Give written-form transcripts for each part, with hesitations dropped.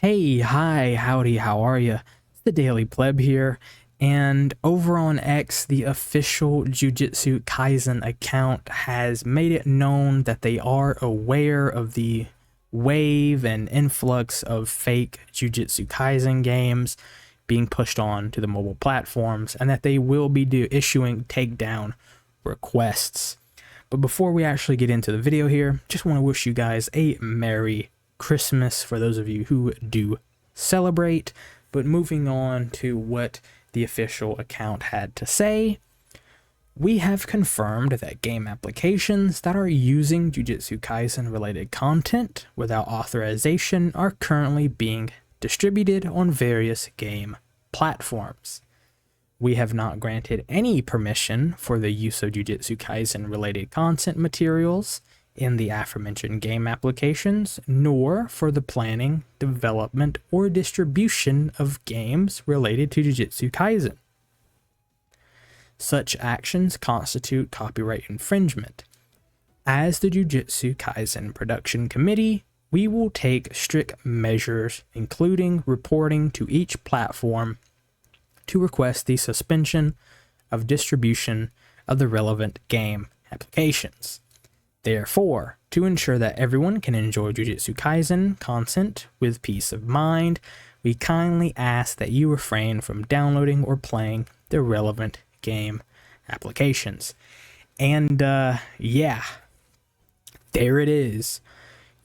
Hey, hi, howdy, how are ya? It's the Daily Pleb here, and over on X, the official Jujutsu Kaisen account has made it known that they are aware of the wave and influx of fake Jujutsu Kaisen games being pushed on to the mobile platforms, and that they will be issuing takedown requests. But before we actually get into the video here, just want to wish you guys a Merry Christmas for those of you who do celebrate. But moving on to what the official account had to say, we have confirmed that game applications that are using Jujutsu Kaisen related content without authorization are currently being distributed on various game platforms. We have not granted any permission for the use of Jujutsu Kaisen related content materials in the aforementioned game applications, nor for the planning, development, or distribution of games related to Jujutsu Kaisen. Such actions constitute copyright infringement. As the Jujutsu Kaisen Production Committee, we will take strict measures, including reporting to each platform to request the suspension of distribution of the relevant game applications. Therefore, to ensure that everyone can enjoy Jujutsu Kaisen content with peace of mind, we kindly ask that you refrain from downloading or playing the relevant game applications. And yeah, there it is.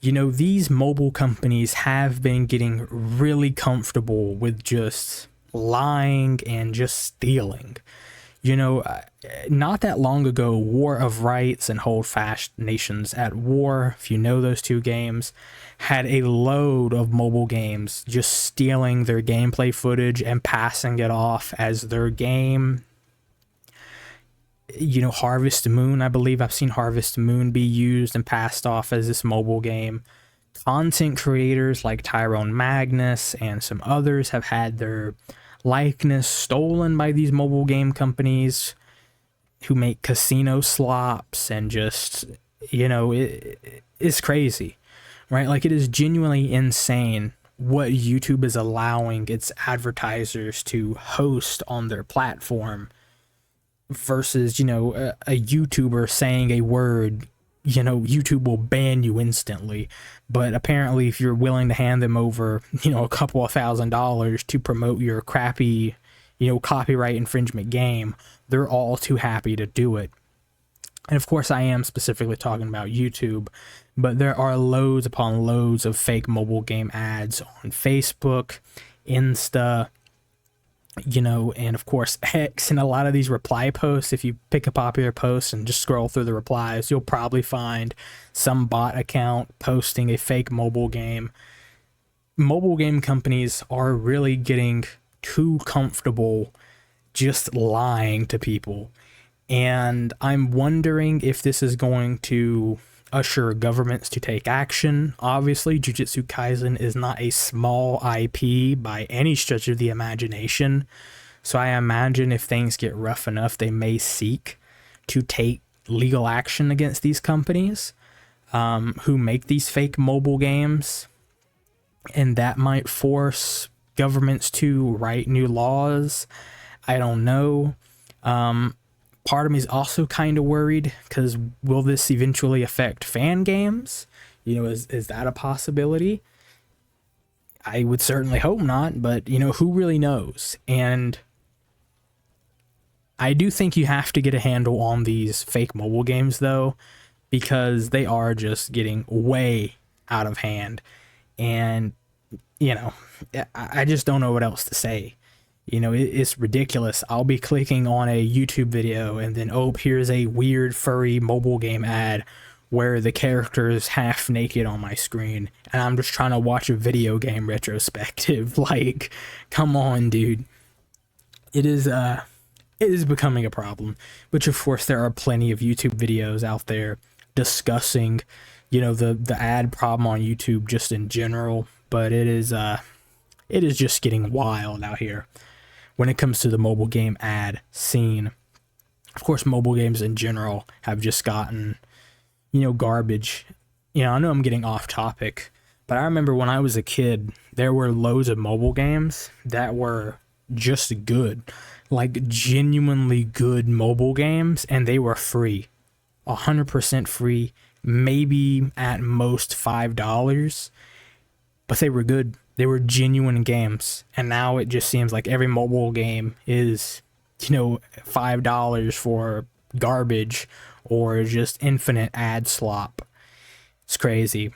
You know, these mobile companies have been getting really comfortable with just lying and just stealing. You know, not that long ago, War of Rights and Hold Fast Nations at War, if you know those two games, had a load of mobile games just stealing their gameplay footage and passing it off as their game. You know, Harvest Moon, I believe I've seen Harvest Moon be used and passed off as this mobile game. Content creators like Tyrone Magnus and some others have had their likeness stolen by these mobile game companies who make casino slops and just, you know, it's crazy, right? Like, it is genuinely insane what YouTube is allowing its advertisers to host on their platform versus, you know, a YouTuber saying a word. You know, YouTube will ban you instantly. But apparently, if you're willing to hand them over, you know, a couple of $1,000s to promote your crappy, you know, copyright infringement game, they're all too happy to do it. And of course, I am specifically talking about YouTube, but there are loads upon loads of fake mobile game ads on Facebook, Insta, you know, and of course X. And a lot of these reply posts, if you pick a popular post and just scroll through the replies, you'll probably find some bot account posting a fake mobile game. Mobile game companies are really getting too comfortable just lying to people, and I'm wondering if this is going to usher governments to take action. Obviously, Jujutsu Kaisen is not a small IP by any stretch of the imagination, so I imagine if things get rough enough, they may seek to take legal action against these companies who make these fake mobile games, and that might force governments to write new laws. I don't know. Part of me is also kind of worried because will this eventually affect fan games? You know, is that a possibility? I would certainly hope not, but, you know, who really knows? And I do think you have to get a handle on these fake mobile games, though, because they are just getting way out of hand. And, you know, I just don't know what else to say. You know, it's ridiculous. I'll be clicking on a YouTube video and then, oh, here's a weird furry mobile game ad where the character is half naked on my screen and I'm just trying to watch a video game retrospective. Like, come on, dude. It is becoming a problem, which of course there are plenty of YouTube videos out there discussing, you know, the ad problem on YouTube just in general, but it is just getting wild out here when it comes to the mobile game ad scene. Of course, mobile games in general have just gotten, you know, garbage. You know, I know I'm getting off topic, But I remember when I was a kid, there were loads of mobile games that were just good, like genuinely good mobile games, and they were free, 100% free, maybe at most $5, but they were good. They were genuine games, and now it just seems like every mobile game is, $5 for garbage or just infinite ad slop. It's crazy.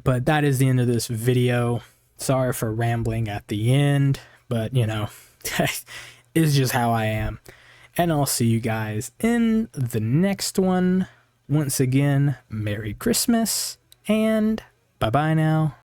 But that is the end of this video. Sorry for rambling at the end, but it's just how I am. And I'll see you guys in the next one. Once again, Merry Christmas and bye-bye now.